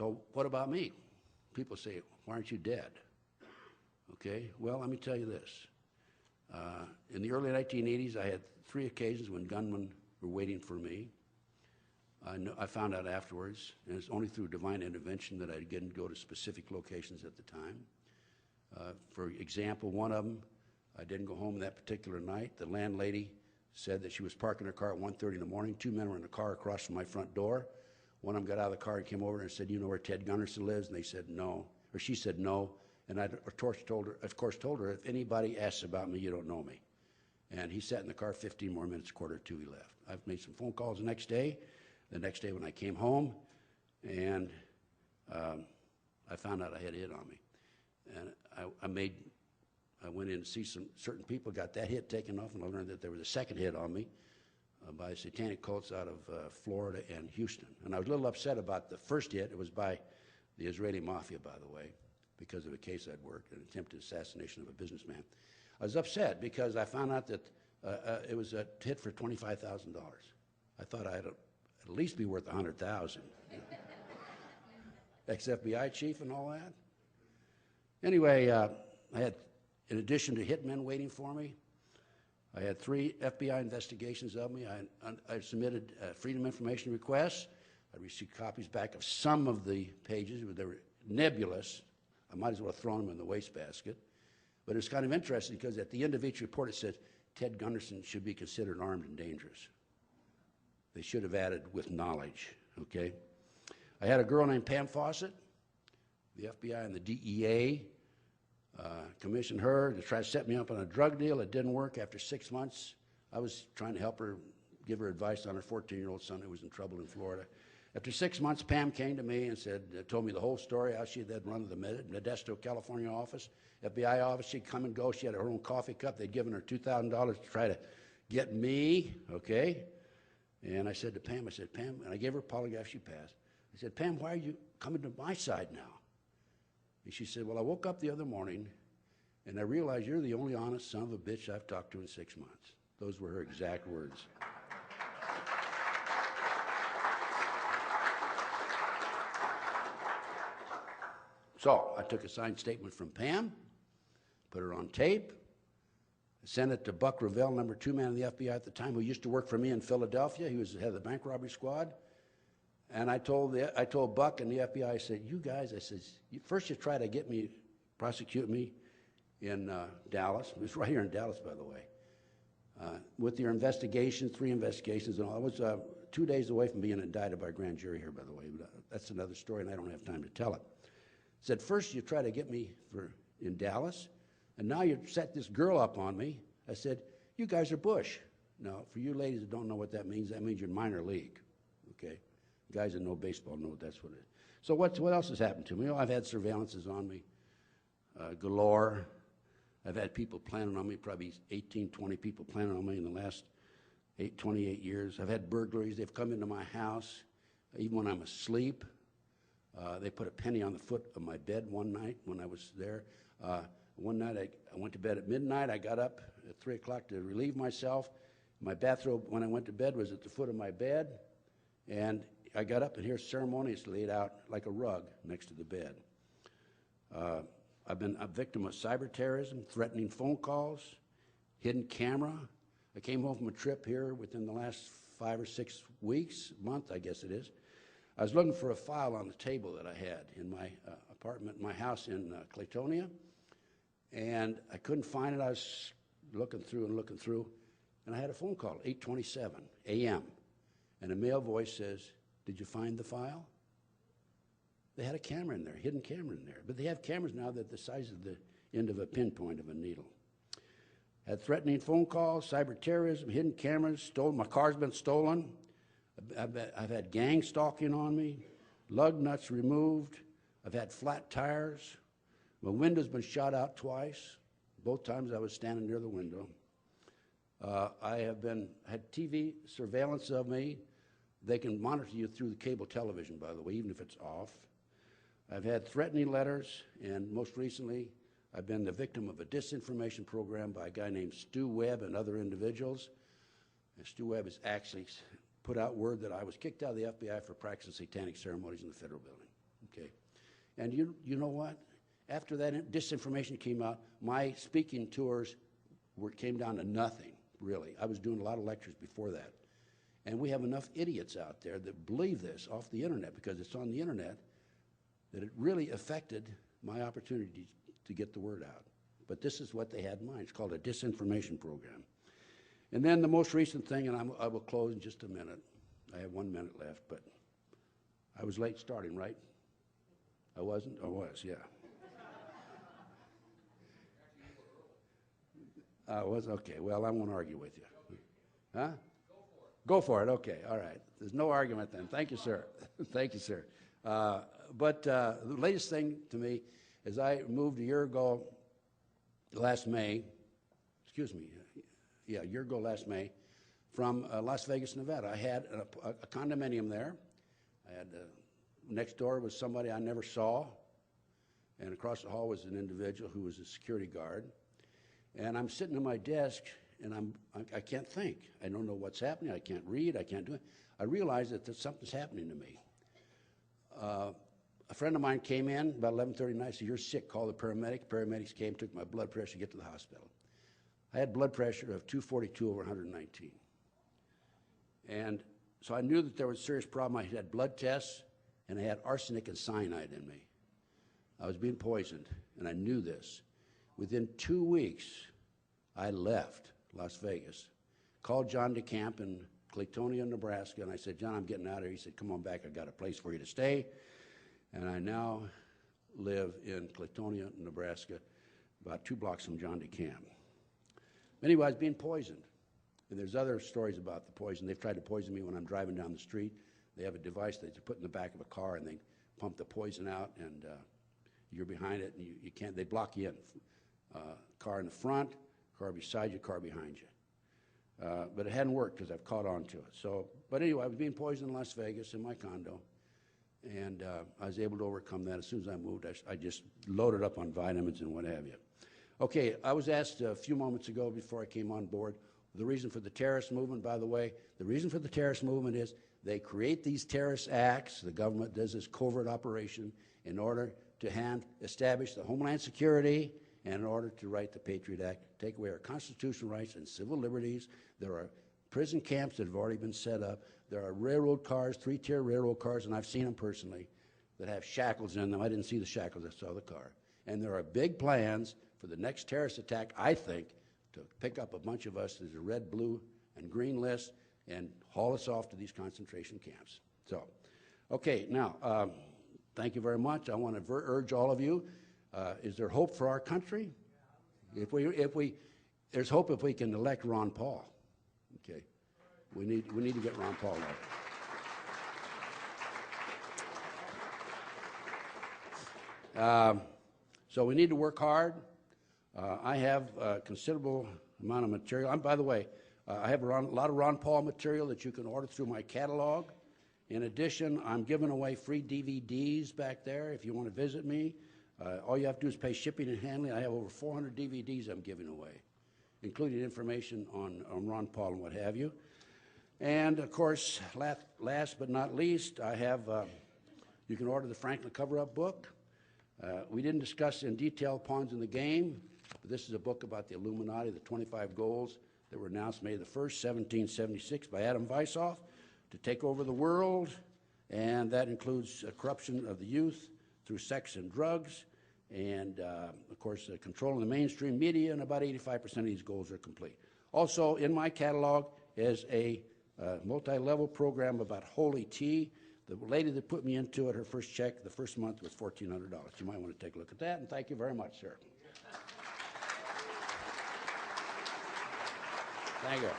So what about me? People say, why aren't you dead? Okay, well, let me tell you this. In the early 1980s, I had 3 occasions when gunmen were waiting for me. I found out afterwards, and it's only through divine intervention that I didn't go to specific locations at the time. For example, one of them, I didn't go home that particular night. The landlady said that she was parking her car at 1:30 in the morning. 2 men were in the car across from my front door. One of them got out of the car and came over and said, you know where Ted Gunderson lives? And they said no, or she said no. And I, of course, told her, if anybody asks about me, you don't know me. And he sat in the car 15 more minutes, 1:45 he left. I've made some phone calls the next day when I came home, and I found out I had a hit on me. And I went in to see some certain people, got that hit taken off, and I learned that there was a second hit on me by satanic cults out of Florida and Houston. And I was a little upset about the first hit. It was by the Israeli mafia, by the way, because of a case I'd worked, an attempted assassination of a businessman. I was upset because I found out that it was a hit for $25,000. I thought I'd at least be worth $100,000. Ex-FBI chief and all that. Anyway, I had, in addition to hitmen waiting for me, I had 3 FBI investigations of me. I submitted freedom of information requests. I received copies back of some of the pages, but they were nebulous. I might as well have thrown them in the wastebasket. But it's kind of interesting because at the end of each report it said, Ted Gunderson should be considered armed and dangerous. They should have added with knowledge, okay? I had a girl named Pam Fawcett. The FBI and the DEA commissioned her to try to set me up on a drug deal. It didn't work. After 6 months, I was trying to help her, give her advice on her 14-year-old son who was in trouble in Florida. After 6 months, Pam came to me and told me the whole story, how she had run the Modesto, California office, FBI office. She'd come and go. She had her own coffee cup. They'd given her $2,000 to try to get me, okay? And I said to Pam, Pam, and I gave her a polygraph, she passed. I said, Pam, why are you coming to my side now? And she said, well, I woke up the other morning and I realized you're the only honest son of a bitch I've talked to in 6 months. Those were her exact words. So I took a signed statement from Pam, put her on tape, sent it to Buck Revell, number 2 man in the FBI at the time, who used to work for me in Philadelphia. He was the head of the bank robbery squad. And I told Buck and the FBI, I said, you guys, I said, first you try to prosecute me in Dallas. It was right here in Dallas, by the way. With your investigations, 3 investigations and all. I was 2 days away from being indicted by a grand jury here, by the way. But that's another story, and I don't have time to tell it. Said, first you try to get me in Dallas, and now you set this girl up on me. I said, you guys are Bush. Now, for you ladies that don't know what that means you're minor league, okay? Guys that know baseball know that's what it is. So what else has happened to me? I've had surveillances on me galore. I've had people planning on me, probably 18, 20 people planning on me in the last 28 years. I've had burglaries. They've come into my house, even when I'm asleep. They put a penny on the foot of my bed one night when I was there. One night I went to bed at midnight. I got up at 3 o'clock to relieve myself. My bathrobe when I went to bed was at the foot of my bed. And I got up and here ceremoniously laid out like a rug next to the bed. I've been a victim of cyber terrorism, threatening phone calls, hidden camera. I came home from a trip here within the last 5 or 6 weeks, month I guess it is. I was looking for a file on the table that I had in my apartment, my house in Claytonia, and I couldn't find it. I was looking through, and I had a phone call, 8:27 a.m., and a male voice says, did you find the file? They had a camera in there, hidden camera in there, but they have cameras now that the size of the end of a pinpoint of a needle. Had threatening phone calls, cyber terrorism, hidden cameras, stolen. My car's been stolen. I've had gang stalking on me, lug nuts removed. I've had flat tires. My window's been shot out twice. Both times I was standing near the window. I have had TV surveillance of me. They can monitor you through the cable television, by the way, even if it's off. I've had threatening letters, and most recently, I've been the victim of a disinformation program by a guy named Stu Webb and other individuals. And Stu Webb has actually put out word that I was kicked out of the FBI for practicing satanic ceremonies in the federal building. Okay. And you know what? After that disinformation came out, my speaking tours came down to nothing, really. I was doing a lot of lectures before that. And we have enough idiots out there that believe this off the internet, because it's on the internet, that it really affected my opportunity to get the word out. But this is what they had in mind. It's called a disinformation program. And then the most recent thing, and I will close in just a minute. I have 1 minute left, but I was late starting, right? I wasn't? I was, yeah. I was? Okay, well, I won't argue with you. Huh? Go for it, okay, all right. There's no argument then. Thank you, sir. Thank you, sir. But the latest thing to me is I moved a year ago last May, a year ago last May, from Las Vegas, Nevada. I had a condominium there. I had next door was somebody I never saw, and across the hall was an individual who was a security guard. And I'm sitting at my desk, and I can't think. I don't know what's happening. I can't read. I can't do it. I realize that something's happening to me. A friend of mine came in about 11:30 at night, said, "You're sick, call the paramedics." Paramedics came, took my blood pressure to get to the hospital. I had blood pressure of 242 over 119. And so I knew that there was a serious problem. I had blood tests, and I had arsenic and cyanide in me. I was being poisoned, and I knew this. Within 2 weeks, I left Las Vegas, called John DeCamp in Claytonia, Nebraska, and I said, "John, I'm getting out of here." He said, "Come on back. I've got a place for you to stay." And I now live in Claytonia, Nebraska, about 2 blocks from John DeCamp. Anyway, I was being poisoned. And there's other stories about the poison. They've tried to poison me when I'm driving down the street. They have a device that you put in the back of a car, and they pump the poison out, and you're behind it, and you can't, they block you in. Car in the front, car beside you, car behind you. But it hadn't worked because I've caught on to it. So, but anyway, I was being poisoned in Las Vegas in my condo, and I was able to overcome that. As soon as I moved, I just loaded up on vitamins and what have you. Okay, I was asked a few moments ago before I came on board, the reason for the terrorist movement, by the way, the reason for the terrorist movement is they create these terrorist acts. The government does this covert operation in order to establish the Homeland Security and in order to write the Patriot Act, take away our constitutional rights and civil liberties. There are prison camps that have already been set up. There are railroad cars, 3-tier railroad cars, and I've seen them personally, that have shackles in them. I didn't see the shackles, I saw the car. And there are big plans for the next terrorist attack, I think, to pick up a bunch of us as a red, blue, and green list and haul us off to these concentration camps. So, okay, now, thank you very much. I want to urge all of you, is there hope for our country? There's hope if we can elect Ron Paul. Okay, we need to get Ron Paul elected. So we need to work hard. I have a considerable amount of material. By the way, I have a lot of Ron Paul material that you can order through my catalog. In addition, I'm giving away free DVDs back there if you want to visit me. All you have to do is pay shipping and handling. I have over 400 DVDs I'm giving away, including information on Ron Paul and what have you. And, of course, last but not least, I have, you can order the Franklin Cover-Up book. We didn't discuss in detail pawns in the game, but this is a book about the Illuminati, the 25 goals that were announced May the 1st, 1776 by Adam Weishaupt to take over the world, and that includes corruption of the youth through sex and drugs, and, of course, controlling the mainstream media, and about 85% of these goals are complete. Also, in my catalog is a multi-level program about holy tea. The lady that put me into it, her first check, the first month was $1,400. You might want to take a look at that, and thank you very much, sir. Thank you.